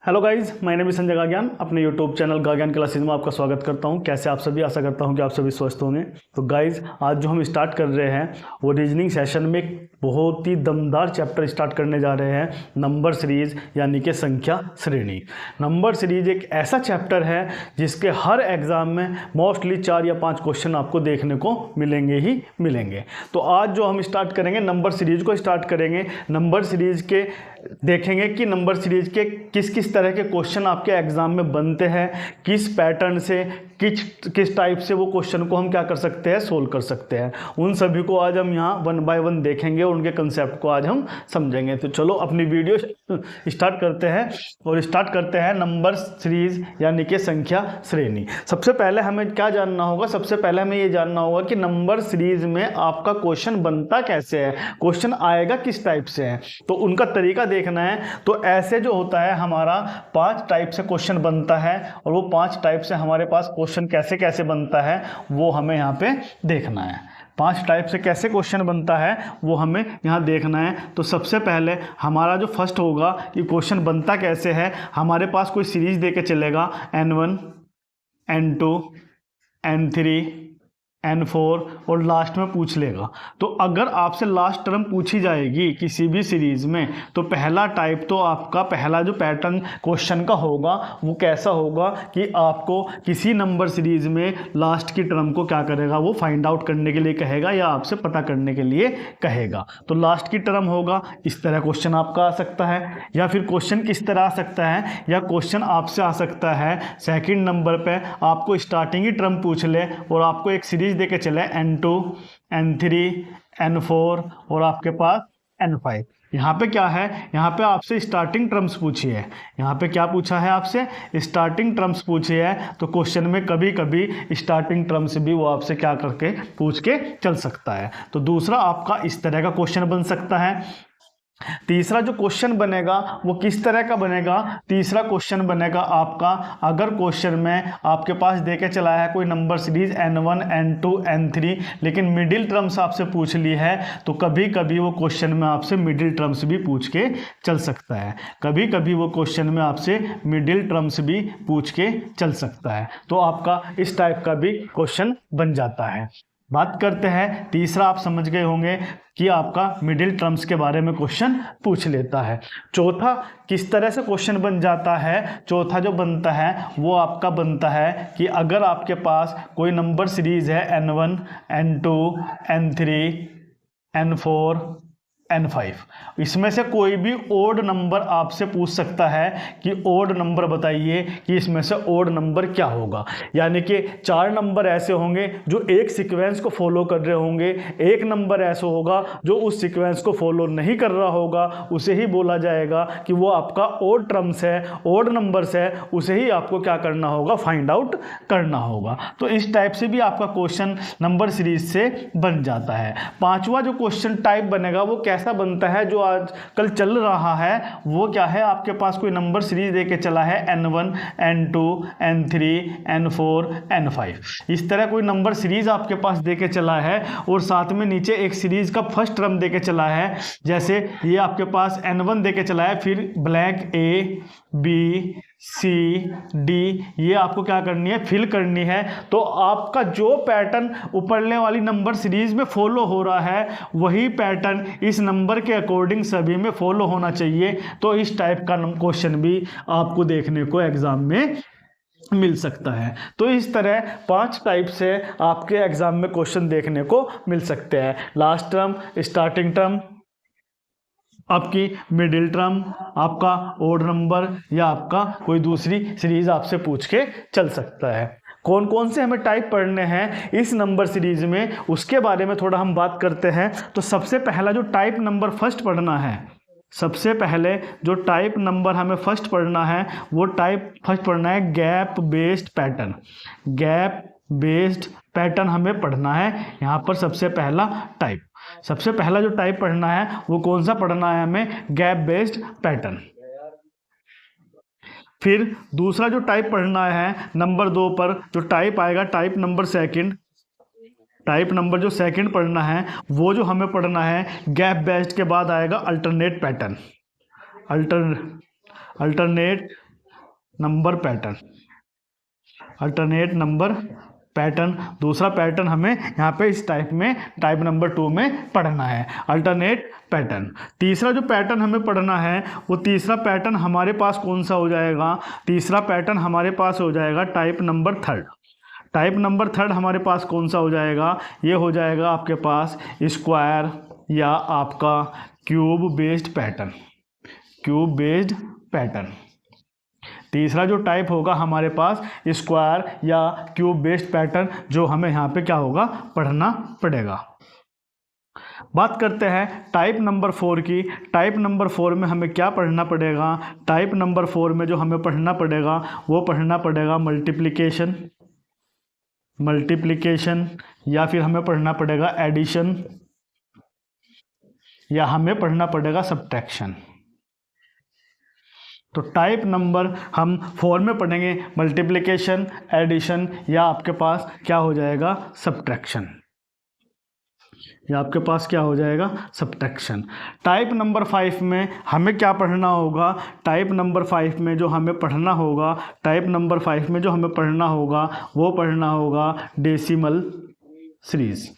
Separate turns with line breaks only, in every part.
Hello guys, my name is Sanjay गाज्ञान। अपने YouTube channel गाज्ञान classes में आपका स्वागत करता हूं। कैसे आप सभी? आशा करता हूं कि आप सभी स्वस्थ होंगे। तो गाइज, आज जो हम स्टार्ट कर रहे हैं वो रीजनिंग सेशन में एक बहुत ही दमदार चैप्टर स्टार्ट करने जा रहे हैं, नंबर सीरीज यानी कि संख्या श्रेणी। नंबर सीरीज एक ऐसा चैप्टर है जिसके हर एग्जाम में मोस्टली 4 या 5 क्वेश्चन आपको देखने को मिलेंगे ही मिलेंगे। तो आज जो हम स्टार्ट करेंगे, नंबर सीरीज को स्टार्ट करेंगे। नंबर सीरीज के देखेंगे कि नंबर सीरीज के किस किस तरह के क्वेश्चन आपके एग्जाम में बनते हैं, किस पैटर्न से, किस टाइप से वो क्वेश्चन को हम क्या कर सकते हैं, सोल्व कर सकते हैं। उन सभी को आज हम यहाँ 1 बाय 1 देखेंगे और उनके कंसेप्ट को आज हम समझेंगे। तो चलो अपनी वीडियो स्टार्ट करते हैं और स्टार्ट करते हैं नंबर सीरीज यानी कि संख्या श्रेणी। सबसे पहले हमें क्या जानना होगा? सबसे पहले हमें ये जानना होगा कि नंबर सीरीज में आपका क्वेश्चन बनता कैसे है, क्वेश्चन आएगा किस टाइप से है। तो उनका तरीका देखना है। तो ऐसे जो होता है हमारा 5 टाइप से क्वेश्चन बनता है और वो 5 टाइप से हमारे पास क्वेश्चन कैसे कैसे बनता है वो हमें यहाँ पे देखना है। 5 टाइप से कैसे क्वेश्चन बनता है वो हमें यहाँ देखना है। तो सबसे पहले हमारा जो फर्स्ट होगा कि क्वेश्चन बनता कैसे है, हमारे पास कोई सीरीज दे के चलेगा N1, N2, N3, N4 और लास्ट में पूछ लेगा। तो अगर आपसे लास्ट टर्म पूछी जाएगी किसी भी सीरीज में तो पहला टाइप, तो आपका पहला जो पैटर्न क्वेश्चन का होगा वो कैसा होगा कि आपको किसी नंबर सीरीज में लास्ट की टर्म को क्या करेगा, वो फाइंड आउट करने के लिए कहेगा या आपसे पता करने के लिए कहेगा। तो लास्ट की टर्म होगा, इस तरह क्वेश्चन आपका आ सकता है। या फिर क्वेश्चन किस तरह आ सकता है, या क्वेश्चन आपसे आ सकता है सेकंड नंबर पे आपको स्टार्टिंग ही टर्म पूछ ले और आपको एक सीरीज देके चले N2, N3, N4 और आपके पास N5। यहाँ पे क्या है, यहाँ पे आपसे स्टार्टिंग टर्म्स पूछी है। यहाँ पे क्या पूछा है आपसे? स्टार्टिंग टर्म्स पूछी है। तो क्वेश्चन में कभी कभी स्टार्टिंग टर्म्स भी वो आपसे क्या करके पूछ के चल सकता है। तो दूसरा आपका इस तरह का क्वेश्चन बन सकता है। तीसरा जो क्वेश्चन बनेगा वो किस तरह का बनेगा? तीसरा क्वेश्चन बनेगा आपका, अगर क्वेश्चन में आपके पास देके चला है कोई number series N1, N2, N3 लेकिन मिडिल टर्म्स आपसे पूछ ली है तो कभी कभी वो क्वेश्चन में आपसे मिडिल टर्म्स भी पूछ के चल सकता है। कभी कभी वो क्वेश्चन में आपसे मिडिल टर्म्स भी पूछ के चल सकता है। तो आपका इस टाइप का भी क्वेश्चन बन जाता है। बात करते हैं तीसरा, आप समझ गए होंगे कि आपका मिडिल टर्म्स के बारे में क्वेश्चन पूछ लेता है। चौथा किस तरह से क्वेश्चन बन जाता है? चौथा जो बनता है वो आपका बनता है कि अगर आपके पास कोई नंबर सीरीज है N1, N2, N3, N4, N5, इसमें से कोई भी ओड नंबर आपसे पूछ सकता है कि ओड नंबर बताइए कि इसमें से ओड नंबर क्या होगा। यानी कि 4 नंबर ऐसे होंगे जो एक सीक्वेंस को फॉलो कर रहे होंगे, एक नंबर ऐसा होगा जो उस सीक्वेंस को फॉलो नहीं कर रहा होगा, उसे ही बोला जाएगा कि वो आपका ओड टर्म्स है, ओड नंबर्स है, उसे ही आपको क्या करना होगा, फाइंड आउट करना होगा। तो इस टाइप से भी आपका क्वेश्चन नंबर सीरीज से बन जाता है। 5वां जो क्वेश्चन टाइप बनेगा वो कैसा बनता है, जो आजकल चल रहा है वो क्या है, आपके पास कोई नंबर सीरीज देके चला है N1, N2, N3, N4, N5। इस तरह कोई नंबर सीरीज आपके पास देके चला है और साथ में नीचे एक सीरीज का फर्स्ट टर्म देके चला है। जैसे ये आपके पास N1 देके चला है, फिर blank A, B, C, D, ये आपको क्या करनी है, फिल करनी है। तो आपका जो पैटर्न ऊपरले वाली नंबर सीरीज में फॉलो हो रहा है वही पैटर्न इस नंबर के अकॉर्डिंग सभी में फॉलो होना चाहिए। तो इस टाइप का क्वेश्चन भी आपको देखने को एग्जाम में मिल सकता है। तो इस तरह 5 टाइप से आपके एग्जाम में क्वेश्चन देखने को मिल सकते हैं। लास्ट टर्म, स्टार्टिंग टर्म, आपकी मिडिल टर्म, आपका ओड नंबर, या आपका कोई दूसरी सीरीज आपसे पूछ के चल सकता है। कौन कौन से हमें टाइप पढ़ने हैं इस नंबर सीरीज में उसके बारे में थोड़ा हम बात करते हैं। तो सबसे पहला जो टाइप नंबर फर्स्ट पढ़ना है, सबसे पहले जो टाइप नंबर हमें फर्स्ट पढ़ना है वो टाइप फर्स्ट पढ़ना है gap based pattern. Gap based pattern हमें पढ़ना है। यहाँ पर सबसे पहला टाइप, सबसे पहला जो टाइप पढ़ना है वो कौन सा पढ़ना है हमें? Gap based pattern. फिर दूसरा जो टाइप पढ़ना है नंबर 2 पर जो टाइप आएगा, type number second, type number जो सेकंड पढ़ना है वो जो हमें पढ़ना है गैप बेस्ड के बाद आएगा alternate pattern. Alternate number pattern, alternate number pattern. दूसरा पैटर्न हमें यहाँ पे इस टाइप में, टाइप नंबर 2 में पढ़ना है, अल्टरनेट पैटर्न। तीसरा जो पैटर्न हमें पढ़ना है वो तीसरा पैटर्न हमारे पास कौन सा हो जाएगा? तीसरा पैटर्न हमारे पास हो जाएगा टाइप नंबर 3। टाइप नंबर 3 हमारे पास कौन सा हो जाएगा? ये हो जाएगा आपके पास स्क्वायर या आपका cube based pattern, cube based pattern. तीसरा जो टाइप होगा हमारे पास स्क्वायर या क्यूब बेस्ड पैटर्न, जो हमें यहाँ पे क्या होगा? पढ़ना पड़ेगा। बात करते हैं टाइप नंबर 4 की। टाइप नंबर 4 में हमें क्या पढ़ना पड़ेगा? टाइप नंबर 4 में जो हमें पढ़ना पड़ेगा वो पढ़ना पड़ेगा मल्टीप्लिकेशन, मल्टीप्लिकेशन, या फिर हमें पढ़ना पड़ेगा एडिशन, या हमें पढ़ना पड़ेगा सब्ट्रैक्शन। तो टाइप नंबर हम 4 में पढ़ेंगे मल्टीप्लिकेशन, एडिशन, या आपके पास क्या हो जाएगा? सब्ट्रैक्शन, या आपके पास क्या हो जाएगा? सब्ट्रैक्शन। टाइप नंबर 5 में हमें क्या पढ़ना होगा? टाइप नंबर 5 में जो हमें पढ़ना होगा, टाइप नंबर 5 में जो हमें पढ़ना होगा वो पढ़ना होगा डेसिमल सीरीज,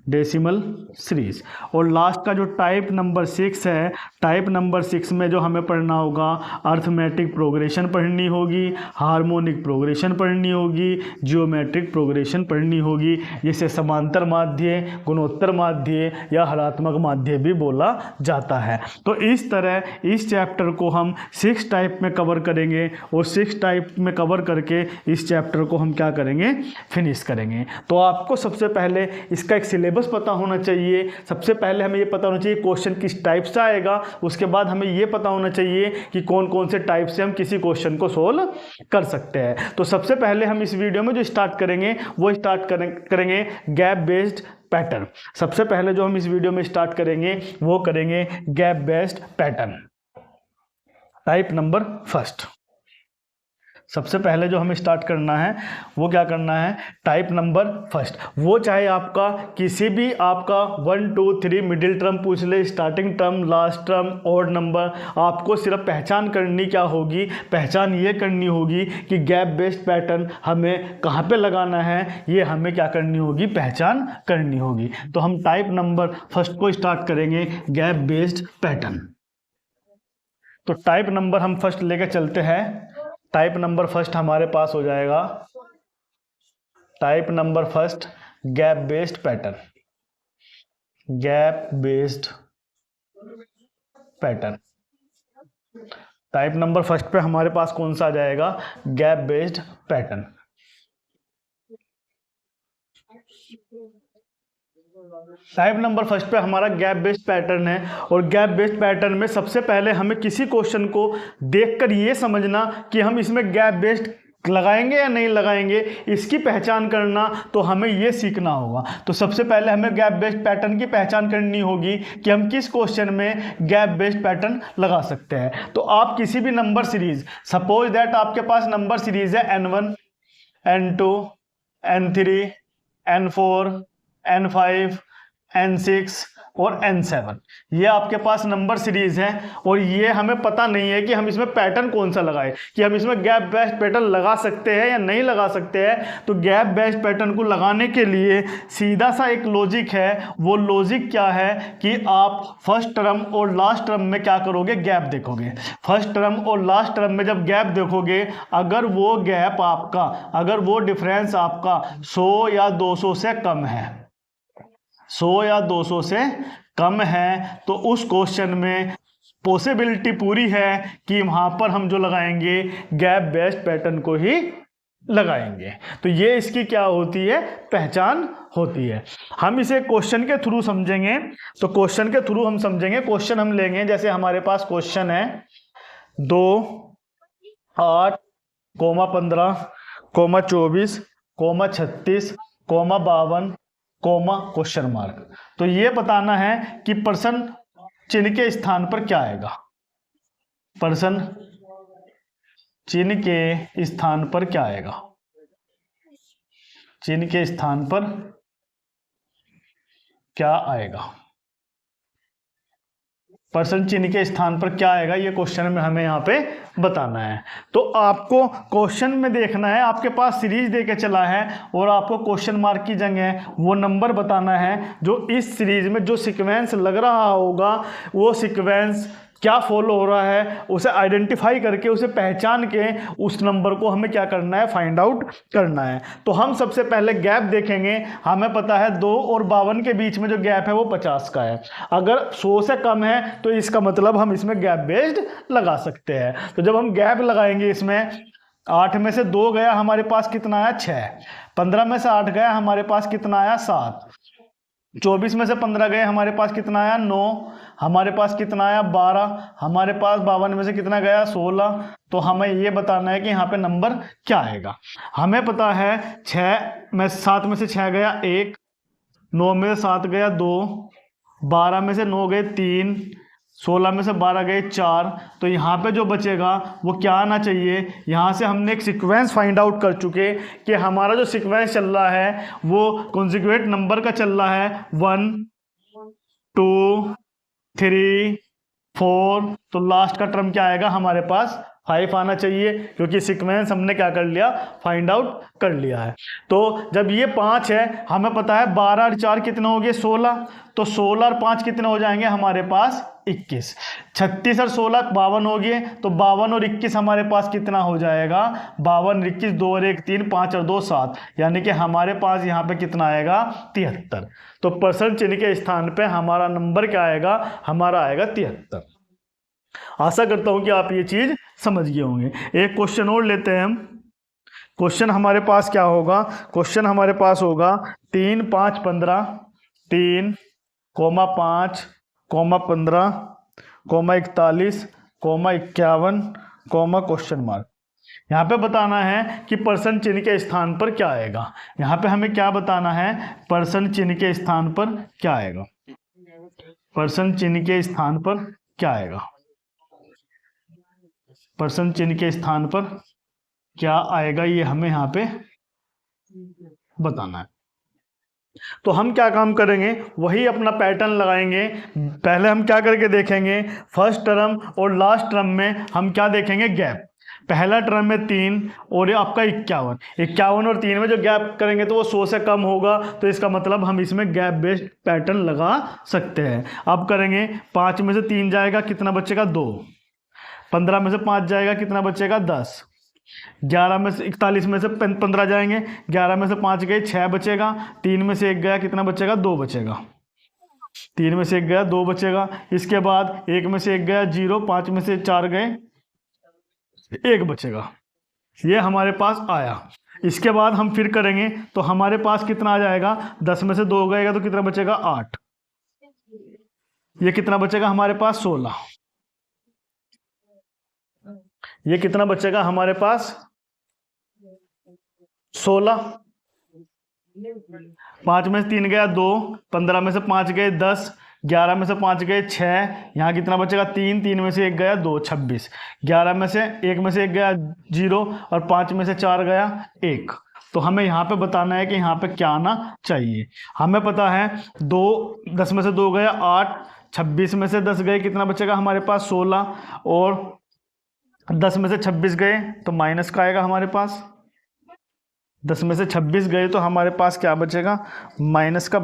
डेसिमल सीरीज। और लास्ट का जो टाइप नंबर 6 है, टाइप नंबर 6 में जो हमें पढ़ना होगा अर्थमेटिक प्रोग्रेशन पढ़नी होगी, हार्मोनिक प्रोग्रेशन पढ़नी होगी, जियोमेट्रिक प्रोग्रेशन पढ़नी होगी, जिसे समांतर माध्य, गुणोत्तर माध्य या हरात्मक माध्य भी बोला जाता है। तो इस तरह इस चैप्टर को हम 6 टाइप में कवर करेंगे और 6 टाइप में कवर करके इस चैप्टर को हम क्या करेंगे? फिनिश करेंगे। तो आपको सबसे पहले इसका एक सिलेबस पता होना चाहिए। सबसे पहले हमें ये पता होना चाहिए क्वेश्चन किस टाइप से आएगा, उसके बाद हमें ये पता होना चाहिए कि कौन कौन से टाइप से हम किसी क्वेश्चन को सोल्व कर सकते हैं। तो सबसे पहले हम इस वीडियो में जो स्टार्ट करेंगे वो स्टार्ट करेंगे गैप बेस्ड पैटर्न। सबसे पहले जो हम इस वीडियो में स्टार्ट करेंगे वो करेंगे gap based pattern, type number 1। सबसे पहले जो हमें स्टार्ट करना है वो क्या करना है? Type number 1। वो चाहे आपका किसी भी आपका 1 2 3 मिडिल टर्म पूछ ले, starting term, last term, odd number, आपको सिर्फ पहचान करनी क्या होगी? पहचान ये करनी होगी कि गैप बेस्ड पैटर्न हमें कहाँ पे लगाना है, ये हमें क्या करनी होगी? पहचान करनी होगी। तो हम टाइप नंबर 1 को स्टार्ट करेंगे गैप बेस्ड पैटर्न। तो टाइप नंबर हम फर्स्ट लेकर चलते हैं। टाइप नंबर 1 हमारे पास हो जाएगा type number 1 gap based pattern, gap based pattern. Type number 1 पे हमारे पास कौन सा आ जाएगा? Gap based pattern. Type number 1 पे हमारा गैप बेस्ड पैटर्न है, और गैप बेस्ड पैटर्न में सबसे पहले हमें किसी क्वेश्चन को देखकर ये समझना कि हम इसमें गैप बेस्ड लगाएंगे या नहीं लगाएंगे, इसकी पहचान करना तो हमें ये सीखना होगा। तो सबसे पहले हमें गैप बेस्ड पैटर्न की पहचान करनी होगी कि हम किस क्वेश्चन में गैप बेस्ड पैटर्न लगा सकते हैं। तो आप किसी भी नंबर सीरीज, सपोज दैट आपके पास नंबर सीरीज है n1, n2, n3, n4, n5, n6 और n7, ये आपके पास नंबर सीरीज है, और ये हमें पता नहीं है कि हम इसमें पैटर्न कौन सा लगाएं, कि हम इसमें गैप बेस्ड पैटर्न लगा सकते हैं या नहीं लगा सकते हैं। तो गैप बेस्ड पैटर्न को लगाने के लिए सीधा सा एक लॉजिक है। वो लॉजिक क्या है कि आप फर्स्ट टर्म और लास्ट टर्म में क्या करोगे? गैप देखोगे। फर्स्ट टर्म और लास्ट टर्म में जब गैप देखोगे, अगर वो गैप आपका, अगर वो डिफरेंस आपका 100 या 200 से कम है, 100 या 200 से कम है, तो उस क्वेश्चन में पॉसिबिलिटी पूरी है कि वहां पर हम जो लगाएंगे गैप बेस्ड पैटर्न को ही लगाएंगे। तो ये इसकी क्या होती है? पहचान होती है। हम इसे क्वेश्चन के थ्रू समझेंगे। तो क्वेश्चन के थ्रू हम समझेंगे। क्वेश्चन हम लेंगे, जैसे हमारे पास क्वेश्चन है 2, 8, 15, 24, 36, 52, क्वेश्चन मार्क। तो ये बताना है कि पर्सन चिन्ह के स्थान पर क्या आएगा, पर्सन चिन्ह के स्थान पर क्या आएगा, चिन्ह के स्थान पर क्या आएगा। परसेंट चिन्ह के स्थान पर क्या आएगा, ये क्वेश्चन में हमें यहाँ पे बताना है। तो आपको क्वेश्चन में देखना है, आपके पास सीरीज दे के चला है और आपको क्वेश्चन मार्क की जगह वो नंबर बताना है जो इस सीरीज में जो सीक्वेंस लग रहा होगा वो सीक्वेंस क्या फॉलो हो रहा है, उसे आइडेंटिफाई करके उसे पहचान के उस नंबर को हमें क्या करना है, फाइंड आउट करना है। तो हम सबसे पहले गैप देखेंगे। हमें पता है 2 और 52 के बीच में जो गैप है वो 50 का है। अगर 100 से कम है तो इसका मतलब हम इसमें गैप बेस्ड लगा सकते हैं। तो जब हम गैप लगाएंगे इसमें 8 में से 2 गया हमारे पास कितना आया 6, 15 में से 8 गया हमारे पास कितना आया 7, 24 में से 15 गए हमारे पास कितना आया 9, हमारे पास कितना आया 12, हमारे पास 52 में से कितना गया 16। तो हमें ये बताना है कि यहाँ पे नंबर क्या आएगा। हमें पता है 7 में से 6 गया 1, 9 में से 7 गया 2, 12 में से 9 गए 3, 16 में से 12 गए 4। तो यहाँ पे जो बचेगा वो क्या आना चाहिए, यहाँ से हमने एक सीक्वेंस फाइंड आउट कर चुके कि हमारा जो सीक्वेंस चल रहा है वो कॉन्जिक्यूएंट नंबर का चल रहा है 1 2 3 4। तो लास्ट का टर्म क्या आएगा हमारे पास 5 आना चाहिए, क्योंकि सीक्वेंस हमने क्या कर लिया, फाइंड आउट कर लिया है। तो जब ये 5 है, हमें पता है 12 और 4 कितने हो गए 16, तो 16 और 5 कितने हो जाएंगे हमारे पास 21, 36 और 16 52 हो गए। तो 52 और 21 हमारे पास कितना हो जाएगा, 52 21, 2 और 1 3, 5 और 2 7, यानी कि हमारे पास यहाँ पे कितना आएगा 73। तो परसेंट चिन्ह के स्थान पे हमारा नंबर क्या आएगा, हमारा आएगा 73। आशा करता हूं कि आप ये चीज समझ गए होंगे। एक क्वेश्चन और लेते हैं हम। क्वेश्चन हमारे पास क्या होगा, क्वेश्चन हमारे पास होगा 3 5 15, 3, 5, 15, 41, 51, क्वेश्चन मार्क। यहाँ पे बताना है कि परसेंट चिन्ह के स्थान पर क्या आएगा। यहाँ पे हमें क्या बताना है, परसेंट चिन्ह के स्थान पर क्या आएगा, परसेंट चिन्ह के स्थान पर क्या आएगा, परसेंट चिन्ह के स्थान पर क्या आएगा, ये हमें यहाँ पे बताना है। तो हम क्या काम करेंगे, वही अपना पैटर्न लगाएंगे। पहले हम क्या करके देखेंगे, फर्स्ट टर्म और लास्ट टर्म में हम क्या देखेंगे, गैप। पहला टर्म में 3 और ये आपका 51 और 3 में जो गैप करेंगे तो वो 100 से कम होगा, तो इसका मतलब हम इसमें गैप बेस्ड पैटर्न लगा सकते हैं। अब करेंगे 5 में से 3 जाएगा कितना बचेगा 2, 15 में से 5 जाएगा कितना बचेगा 10, 11 में से 41 में से 15 जाएंगे, 11 में से 5 गए 6 बचेगा, 3 में से 1 गया कितना बचेगा 2 बचेगा, 3 में से 1 गया 2 बचेगा। इसके बाद 1 में से 1 गया 0, 5 में से 4 गए 1 बचेगा, ये हमारे पास आया। इसके बाद हम फिर करेंगे तो हमारे पास कितना आ जाएगा, 10 में से 2 गएगा तो कितना बचेगा 8, ये कितना बचेगा हमारे पास 16, ये कितना बचेगा हमारे पास 16, 5 में से 3 गया 2, 15 में से 5 गए 10, 11 में से 5 गए 6, यहाँ कितना बचेगा 3, 3 में से 1 गया 2, 26, 11 में से 1 गया 0 और 5 में से 4 गया 1। तो हमें यहाँ पे बताना है कि यहाँ पे क्या आना चाहिए। हमें पता है 10 में से 2 गया 8, 26 में से 10 गए कितना बचेगा हमारे पास 16, और 10 में से 26 गए तो माइनस का आएगा हमारे पास, 10 में से 26 गए तो हमारे पास क्या बचेगा, माइनस का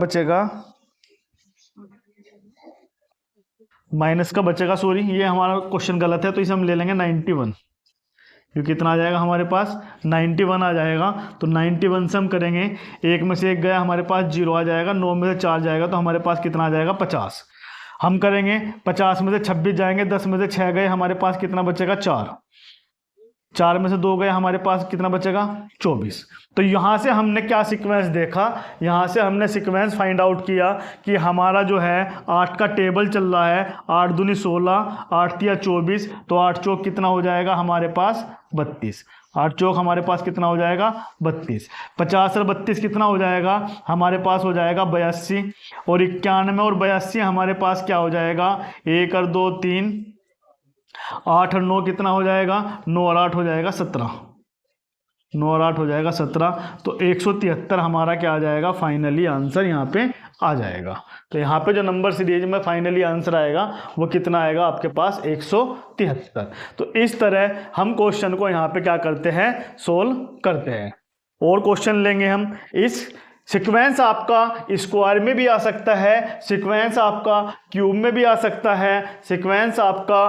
बचेगा, सॉरी ये हमारा क्वेश्चन गलत है, तो इसे हम ले लेंगे 91, क्योंकि कितना आ जाएगा हमारे पास 91 आ जाएगा। तो 91 से हम करेंगे, 1 में से 1 गया हमारे पास 0 आ जाएगा, 9 में से 4 जाएगा तो हमारे पास कितना आ जाएगा 50। हम करेंगे 50 में से 26 जाएंगे, 10 में से 6 गए हमारे पास कितना बचेगा 4, 4 में से 2 गए हमारे पास कितना बचेगा 24। तो यहाँ से हमने क्या सीक्वेंस देखा, यहाँ से हमने सीक्वेंस फाइंड आउट किया कि हमारा जो है 8 का टेबल चल रहा है, 8 दूनी 16, 8 तिया 24, तो 8 चौक कितना हो जाएगा हमारे पास 32, 8 चौक हमारे पास कितना हो जाएगा 32, 50 और 32 कितना हो जाएगा हमारे पास हो जाएगा 82, और 91 और 82 हमारे पास क्या हो जाएगा 1 और 2 3, 8 और 9 कितना हो जाएगा 9 और 8 हो जाएगा 17, 9 और 8 हो जाएगा 17। तो 173 हमारा क्या आ जाएगा, फाइनली आंसर यहाँ पे आ जाएगा। तो यहाँ पे जो नंबर सीरीज में फाइनली आंसर आएगा वो कितना आएगा आपके पास 173। तो इस तरह हम क्वेश्चन को यहाँ पे क्या करते हैं, सोल्व करते हैं। और क्वेश्चन लेंगे हम। इस सीक्वेंस आपका स्क्वायर में भी आ सकता है, सीक्वेंस आपका क्यूब में भी आ सकता है, सीक्वेंस आपका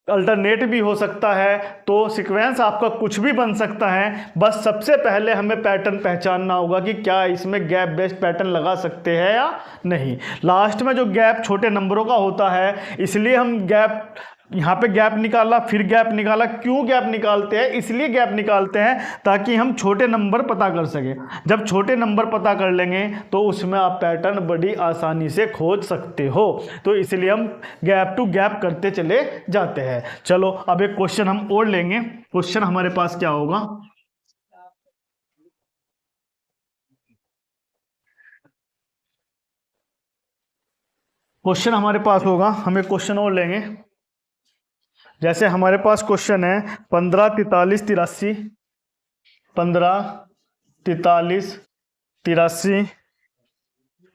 अल्टरनेट भी हो सकता है। तो सीक्वेंस आपका कुछ भी बन सकता है, बस सबसे पहले हमें पैटर्न पहचानना होगा कि क्या इसमें गैप बेस्ड पैटर्न लगा सकते हैं या नहीं। लास्ट में जो गैप छोटे नंबरों का होता है, इसलिए हम गैप यहाँ पे गैप निकाला, फिर गैप निकाला। क्यों गैप निकालते हैं, इसलिए गैप निकालते हैं ताकि हम छोटे नंबर पता कर सकें। जब छोटे नंबर पता कर लेंगे तो उसमें आप पैटर्न बड़ी आसानी से खोज सकते हो। तो इसलिए हम गैप टू गैप करते चले जाते हैं। चलो अब एक क्वेश्चन हम और लेंगे। क्वेश्चन हमारे पास क्या होगा, क्वेश्चन हमारे पास होगा, हम एक क्वेश्चन और लेंगे। जैसे हमारे पास क्वेश्चन है 15 43 83, 15 43 83,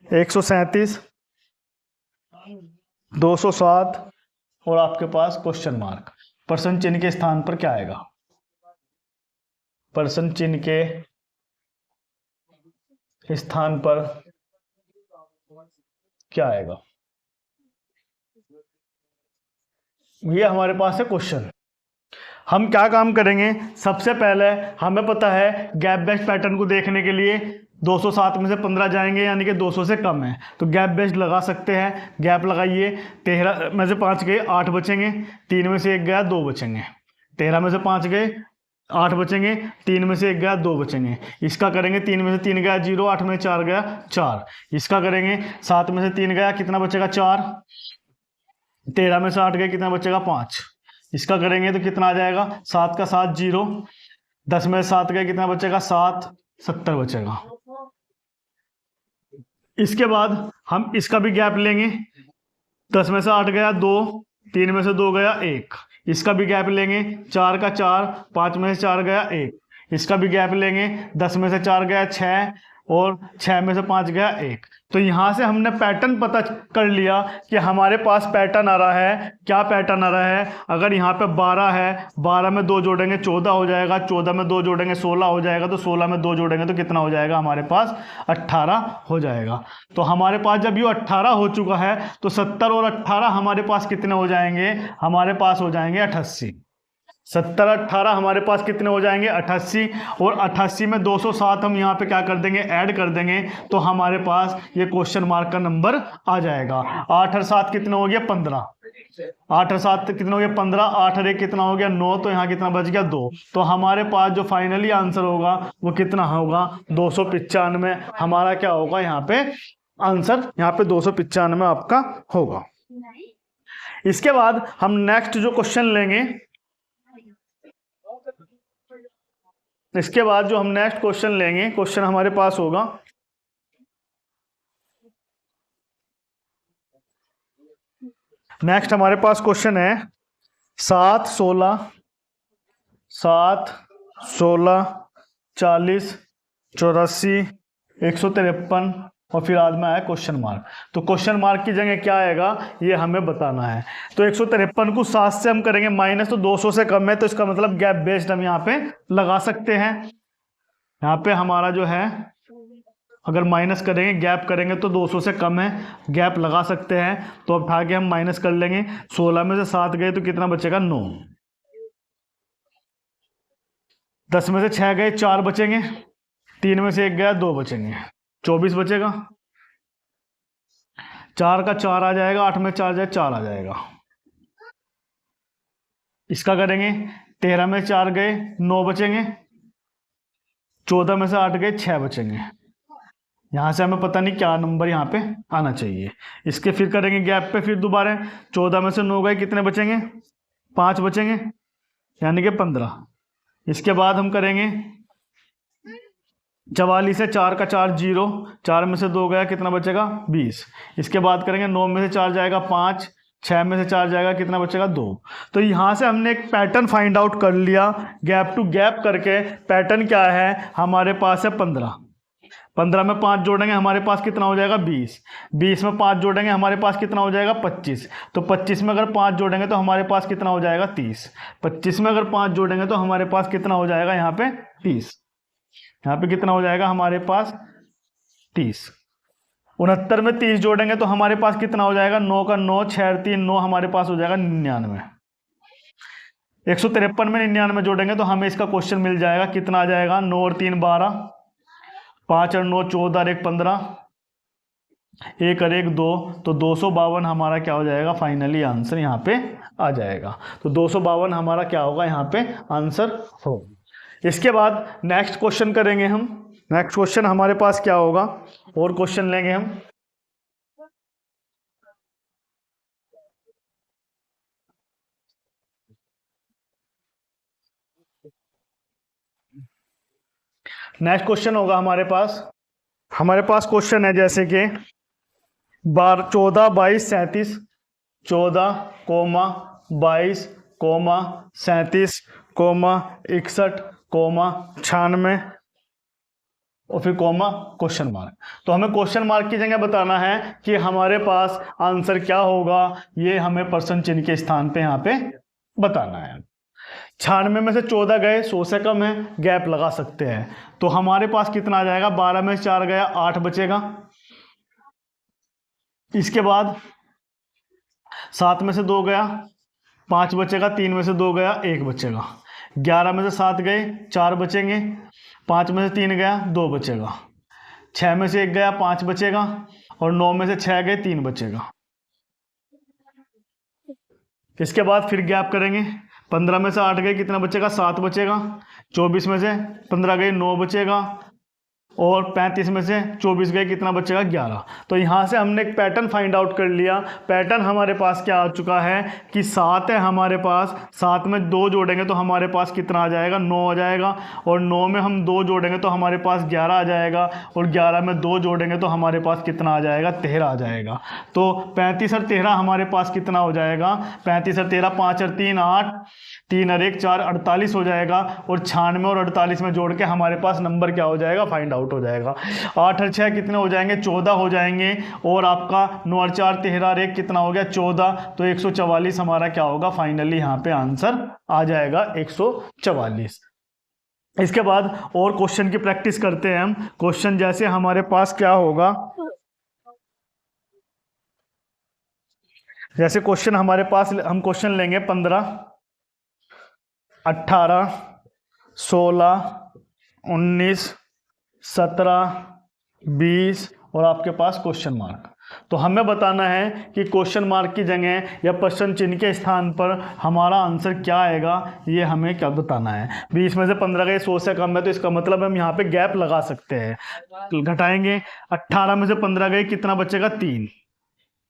137, 207 और आपके पास क्वेश्चन मार्क। परसेंट चिन्ह के स्थान पर क्या आएगा, परसेंट चिन्ह के स्थान पर क्या आएगा, ये हमारे पास है क्वेश्चन। हम क्या काम करेंगे, सबसे पहले हमें पता है गैप बेस्ड पैटर्न को देखने के लिए 207 में से 15 जाएंगे यानी कि 200 से कम है, तो गैप बेस्ड लगा सकते हैं। गैप लगाइए, 13 में से 5 गए 8 बचेंगे, 3 में से 1 गया 2 बचेंगे। 13 में से 5 गए 8 बचेंगे, 3 में से 1 गया 2 बचेंगे। इसका करेंगे 3 में से 3 गया 0, 8 में 4 गया 4। इसका करेंगे 7 में से 3 गया, कितना बचेगा 4। 13 में से 8 गए, कितना बचेगा 5। इसका करेंगे तो कितना आ जाएगा, 7 का 7 0। 10 में से 7 गए, कितना बचेगा 7, 70 बचेगा। इसके बाद हम इसका भी गैप लेंगे। 10 में से 8 गया 2, 3 में से 2 गया 1। इसका भी गैप लेंगे, 4 का 4, 5 में से 4 गया 1। इसका भी गैप लेंगे, 10 में से 4 गया 6 और 6 में से 5 गया 1। तो यहाँ से हमने पैटर्न पता कर लिया कि हमारे पास पैटर्न आ रहा है। क्या पैटर्न आ रहा है, अगर यहाँ पे 12 है, 12 में 2 जोड़ेंगे 14 हो जाएगा, 14 में 2 जोड़ेंगे 16 हो जाएगा, तो 16 में 2 जोड़ेंगे तो कितना हो जाएगा हमारे पास 18 हो जाएगा। तो हमारे पास जब ये 18 हो चुका है तो 70 और 18 हमारे पास कितने हो जाएंगे, हमारे पास हो जाएंगे 88। 70 18 हमारे पास कितने हो जाएंगे 88, और 88 में 207 हम यहाँ पे क्या कर देंगे, ऐड कर देंगे, तो हमारे पास ये क्वेश्चन मार्क का नंबर आ जाएगा। 8 और 7 कितने हो गया 15, 8 और 7 कितने हो गया 15, 8 और 1 कितना हो गया 9, तो यहाँ कितना बच गया 2। तो हमारे पास जो फाइनली आंसर होगा वो कितना होगा 295। हमारा क्या होगा यहाँ पे आंसर, यहाँ पे 295 आपका होगा। इसके बाद हम नेक्स्ट जो क्वेश्चन लेंगे, इसके बाद जो हम नेक्स्ट क्वेश्चन लेंगे, क्वेश्चन हमारे पास होगा नेक्स्ट हमारे पास क्वेश्चन है 7 16 7 16 40 84 153 और फिर आज में आया क्वेश्चन मार्क। तो क्वेश्चन मार्क की जगह क्या आएगा ये हमें बताना है। तो 153 को 7 से हम करेंगे माइनस, तो 200 से कम है, तो इसका मतलब गैप बेस्ड हम यहाँ पे लगा सकते हैं। यहाँ पे हमारा जो है अगर माइनस करेंगे गैप करेंगे तो 200 से कम है, गैप लगा सकते हैं। तो अब उठा के हम माइनस कर लेंगे, 16 में से 7 गए तो कितना बचेगा 9। 10 में से 6 गए 4 बचेंगे, 3 में से 1 गया 2 बचेंगे, 24 बचेगा। 4 का 4 आ जाएगा, 8 में 4 जाए 4 आ जाएगा। इसका करेंगे 13 में 4 गए 9 बचेंगे, 14 में से 8 गए 6 बचेंगे। यहाँ से हमें पता नहीं क्या नंबर यहाँ पे आना चाहिए। इसके फिर करेंगे गैप पे, फिर दोबारा 14 में से 9 गए कितने बचेंगे 5 बचेंगे, यानी कि 15। इसके बाद हम करेंगे 44 से 4 का 4 0, 4 में से 2 गया कितना बचेगा 20। इसके बाद करेंगे 9 में से 4 जाएगा 5, 6 में से 4 जाएगा कितना बचेगा 2। तो यहाँ से हमने एक पैटर्न फाइंड आउट कर लिया, गैप टू गैप करके पैटर्न क्या है हमारे पास है 15। 15 में 5 जोड़ेंगे हमारे पास कितना हो जाएगा 20। 20 में 5 जोड़ेंगे हमारे पास कितना हो जाएगा 25। तो 25 में अगर 5 जोड़ेंगे तो हमारे पास कितना हो जाएगा 30। 25 में अगर 5 जोड़ेंगे तो हमारे पास कितना हो जाएगा यहाँ पे 30। यहाँ पे कितना हो जाएगा हमारे पास 30। 69 में 30 जोड़ेंगे तो हमारे पास कितना हो जाएगा 9 का 9, 6 3 9, हमारे पास हो जाएगा 99। 153 में 99 जोड़ेंगे तो हमें इसका क्वेश्चन मिल जाएगा, कितना आ जाएगा 9 और 3 12, 5 और 9 14 और 1 15, 1 और 1 2, तो 252 हमारा क्या हो जाएगा फाइनली आंसर यहाँ पे आ जाएगा। तो 252 हमारा क्या होगा यहाँ पे आंसर होगा। इसके बाद नेक्स्ट क्वेश्चन करेंगे हम। नेक्स्ट क्वेश्चन हमारे पास क्या होगा, और क्वेश्चन लेंगे हम। नेक्स्ट क्वेश्चन होगा हमारे पास क्वेश्चन है जैसे कि 14 22 37, 14 कोमा 22 कोमा 37 कोमा 61 कोमा 96 और फिर कोमा क्वेश्चन मार्क। तो हमें क्वेश्चन मार्क की जगह बताना है कि हमारे पास आंसर क्या होगा, ये हमें पर्सन चिन्ह के स्थान पे यहाँ पे बताना है। 96 में से 14 गए, 100 से कम है, गैप लगा सकते हैं। तो हमारे पास कितना आ जाएगा, 12 में से 4 गया 8 बचेगा। इसके बाद 7 में से 2 गया 5 बचेगा, 3 में से 2 गया 1 बचेगा। 11 में से 7 गए 4 बचेंगे, 5 में से 3 गया 2 बचेगा। 6 में से 1 गया 5 बचेगा, और 9 में से 6 गए 3 बचेगा। इसके बाद फिर गैप करेंगे, 15 में से 8 गए कितना बचेगा 7 बचेगा। 24 में से 15 गए 9 बचेगा, और 35 में से 24 गए कितना बचेगा 11। तो यहाँ से हमने एक पैटर्न फाइंड आउट कर लिया। पैटर्न हमारे पास क्या आ चुका है कि 7 है हमारे पास, 7 में 2 जोड़ेंगे तो हमारे पास कितना आ जाएगा 9 आ जाएगा, और 9 में हम 2 जोड़ेंगे तो हमारे पास 11 आ जाएगा, और 11 में 2 जोड़ेंगे तो हमारे पास कितना आ जाएगा 13 आ जाएगा। तो 35 और 13 हमारे पास कितना हो जाएगा, 35 और 13 5 और 3 8, 3 और 1 4, 48 हो जाएगा। और 96 और 48 में जोड़ के हमारे पास नंबर क्या हो जाएगा फाइंड आउट हो जाएगा। 8 और 6 कितने हो जाएंगे 14 हो जाएंगे, और आपका 9 और 4 13 और 1 कितना हो गया 14। तो 144 हमारा क्या होगा फाइनली यहाँ पे आंसर आ जाएगा 144। इसके बाद और क्वेश्चन की प्रैक्टिस करते हैं हम। क्वेश्चन जैसे हमारे पास क्या होगा, जैसे क्वेश्चन हमारे पास हम क्वेश्चन लेंगे 15 18 16 19 17 20 और आपके पास क्वेश्चन मार्क। तो हमें बताना है कि क्वेश्चन मार्क की जगह या प्रश्न चिन्ह के स्थान पर हमारा आंसर क्या आएगा, ये हमें क्या बताना है। 20 में से 15 गए 100 से कम है, तो इसका मतलब हम यहाँ पे गैप लगा सकते हैं। घटाएंगे, 18 में से 15 गए कितना बचेगा 3।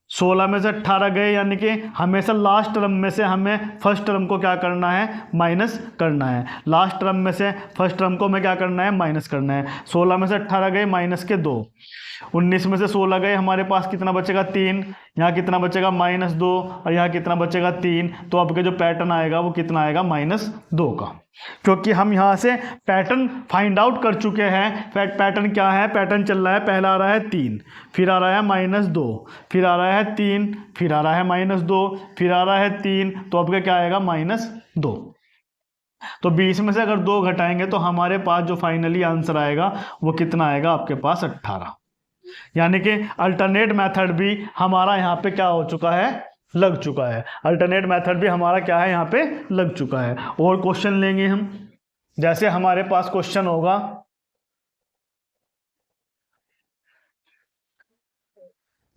16 में से 18 गए, यानी कि हमेशा लास्ट टर्म में से हमें फर्स्ट टर्म को क्या करना है माइनस करना है। लास्ट टर्म में से फर्स्ट टर्म को हमें क्या करना है माइनस करना है। 16 में से 18 गए माइनस के 2। 19 में से 16 गए, हमारे पास कितना बचेगा 3। यहाँ कितना बचेगा -2, और यहाँ कितना बचेगा 3। तो आपके जो पैटर्न आएगा वो कितना आएगा -2 का, क्योंकि हम यहाँ से पैटर्न फाइंड आउट कर चुके हैं। पैटर्न क्या है, पैटर्न चल रहा है, पहला आ रहा है 3, फिर आ रहा है -2, फिर आ रहा है 3, फिर आ रहा है -2, फिर आ रहा है 3। तो आपका क्या आएगा -2। तो 20 में से अगर 2 घटाएंगे तो हमारे पास जो फाइनली आंसर आएगा वो कितना आएगा आपके पास 18। यानी कि अल्टरनेट मेथड भी हमारा यहाँ पे क्या हो चुका है, लग चुका है। अल्टरनेट मेथड भी हमारा क्या है यहाँ पे लग चुका है। और क्वेश्चन लेंगे हम, जैसे हमारे पास क्वेश्चन होगा,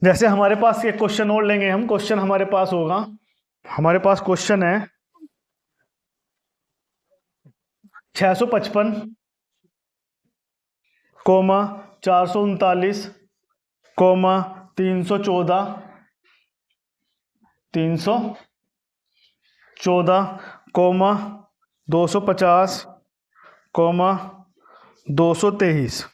जैसे हमारे पास एक क्वेश्चन और लेंगे हम। क्वेश्चन हमारे पास होगा, हमारे पास क्वेश्चन है 655 comma 439 comma 314 comma 250 comma 223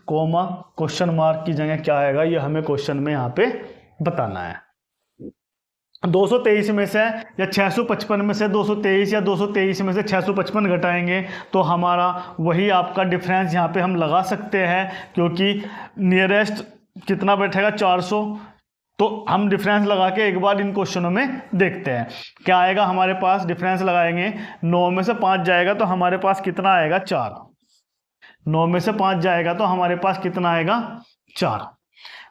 comma question mark की जगह क्या आएगा, ये हमें क्वेश्चन में यहाँ पे बताना है। 223 में से या 655 में से 223 या 223 में से 655 घटाएंगे तो हमारा वही आपका डिफरेंस यहाँ पे हम लगा सकते हैं, क्योंकि नियरेस्ट कितना बैठेगा 400। तो हम डिफरेंस लगा के एक बार इन क्वेश्चनों में देखते हैं क्या आएगा हमारे पास। डिफरेंस लगाएंगे, 9 में से 5 जाएगा तो हमारे पास कितना आएगा 4। 9 में से 5 जाएगा तो हमारे पास कितना आएगा 4।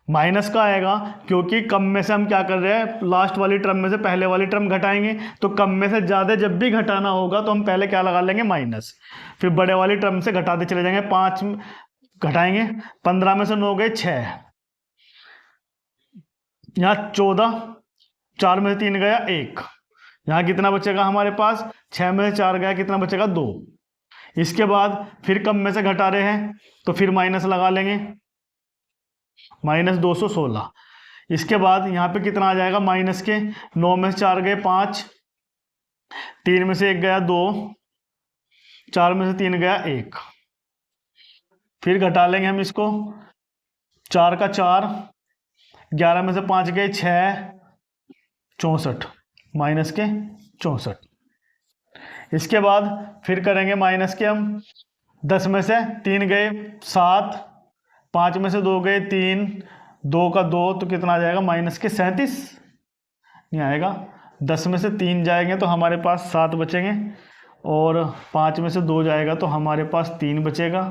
माइनस का आएगा, क्योंकि कम में से हम क्या कर रहे हैं, लास्ट वाली टर्म में से पहले वाली टर्म घटाएंगे। तो कम में से ज़्यादा जब भी घटाना होगा तो हम पहले क्या लगा लेंगे माइनस, फिर बड़े वाली टर्म से घटाते चले जाएंगे। 5 घटाएंगे, 15 में से 9 गए 6, यहाँ 14, 4 में से 3 गया 1, यहाँ कितना बचेगा हमारे पास, 6 में से 4 गया कितना बचेगा 2। इसके बाद फिर कम में से घटा रहे हैं तो फिर माइनस लगा लेंगे, -216। इसके बाद यहाँ पे कितना आ जाएगा माइनस के, 9 में से 4 गए 5, 3 में से 1 गया 2, 4 में से 3 गया 1। फिर घटा लेंगे हम इसको, 4 का 4, 11 में से 5 गए 6, 64, माइनस के 64। इसके बाद फिर करेंगे माइनस के हम, 10 में से 3 गए 7, 5 में से 2 गए 3, 2 का 2 तो कितना आ जाएगा माइनस के 37, नहीं आएगा। 10 में से 3 जाएंगे तो हमारे पास 7 बचेंगे, और 5 में से 2 जाएगा तो हमारे पास 3 बचेगा।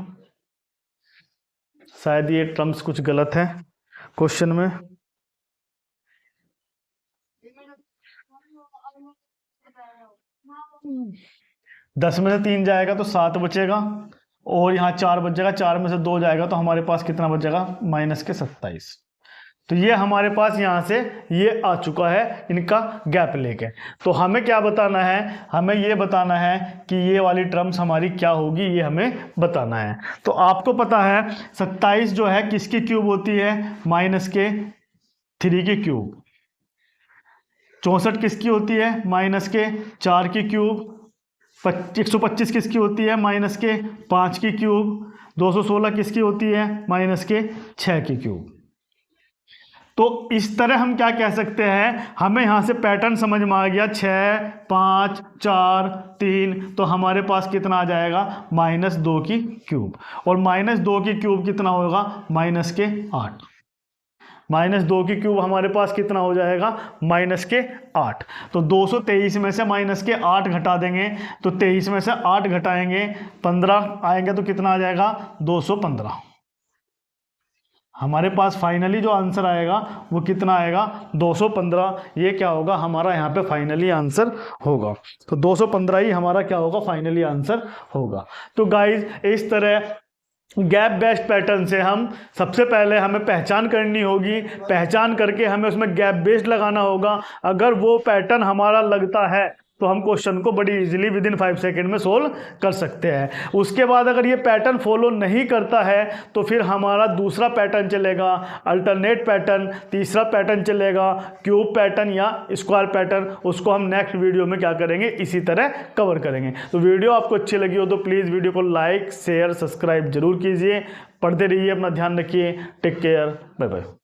शायद ये टर्म्स कुछ गलत है क्वेश्चन में। दस में से 3 जाएगा तो 7 बचेगा, और यहाँ 4 बचेगा, 4 में से 2 जाएगा तो हमारे पास कितना बचेगा माइनस के 27। तो ये हमारे पास यहाँ से ये आ चुका है इनका गैप लेके। तो हमें क्या बताना है, हमें ये बताना है कि ये वाली टर्म्स हमारी क्या होगी, ये हमें बताना है। तो आपको पता है 27 जो है किसकी क्यूब होती है, माइनस के 3 की क्यूब। 64 किसकी होती है, माइनस के 4 की क्यूब। 125 किसकी होती है, माइनस के 5 की क्यूब। 216 किसकी होती है, माइनस के 6 की क्यूब। तो इस तरह हम क्या कह सकते हैं, हमें यहाँ से पैटर्न समझ में आ गया, 6 5 4 3, तो हमारे पास कितना आ जाएगा -2 की क्यूब। और -2 की क्यूब कितना होगा, माइनस के 8। -2 की क्यूब हमारे पास कितना हो जाएगा, माइनस के 8। तो 223 में से माइनस के 8 घटा देंगे, तो 23 में से 8 घटाएंगे 15 आएंगे तो कितना आ जाएगा 215। हमारे पास फाइनली जो आंसर आएगा वो कितना आएगा 215। ये क्या होगा हमारा यहाँ पे फाइनली आंसर होगा। तो 215 ही हमारा क्या होगा, फाइनली आंसर होगा। तो गाइज इस तरह गैप बेस्ड पैटर्न से हम सबसे पहले हमें पहचान करनी होगी, पहचान करके हमें उसमें गैप बेस्ड लगाना होगा। अगर वो पैटर्न हमारा लगता है तो हम क्वेश्चन को बड़ी इजीली विदिन 5 सेकेंड में सोल्व कर सकते हैं। उसके बाद अगर ये पैटर्न फॉलो नहीं करता है तो फिर हमारा दूसरा पैटर्न चलेगा, अल्टरनेट पैटर्न, तीसरा पैटर्न चलेगा क्यूब पैटर्न या स्क्वायर पैटर्न। उसको हम नेक्स्ट वीडियो में क्या करेंगे, इसी तरह कवर करेंगे। तो वीडियो आपको अच्छी लगी हो तो प्लीज़ वीडियो को लाइक शेयर सब्सक्राइब जरूर कीजिए। पढ़ते रहिए, अपना ध्यान रखिए, टेक केयर, बाय बाय।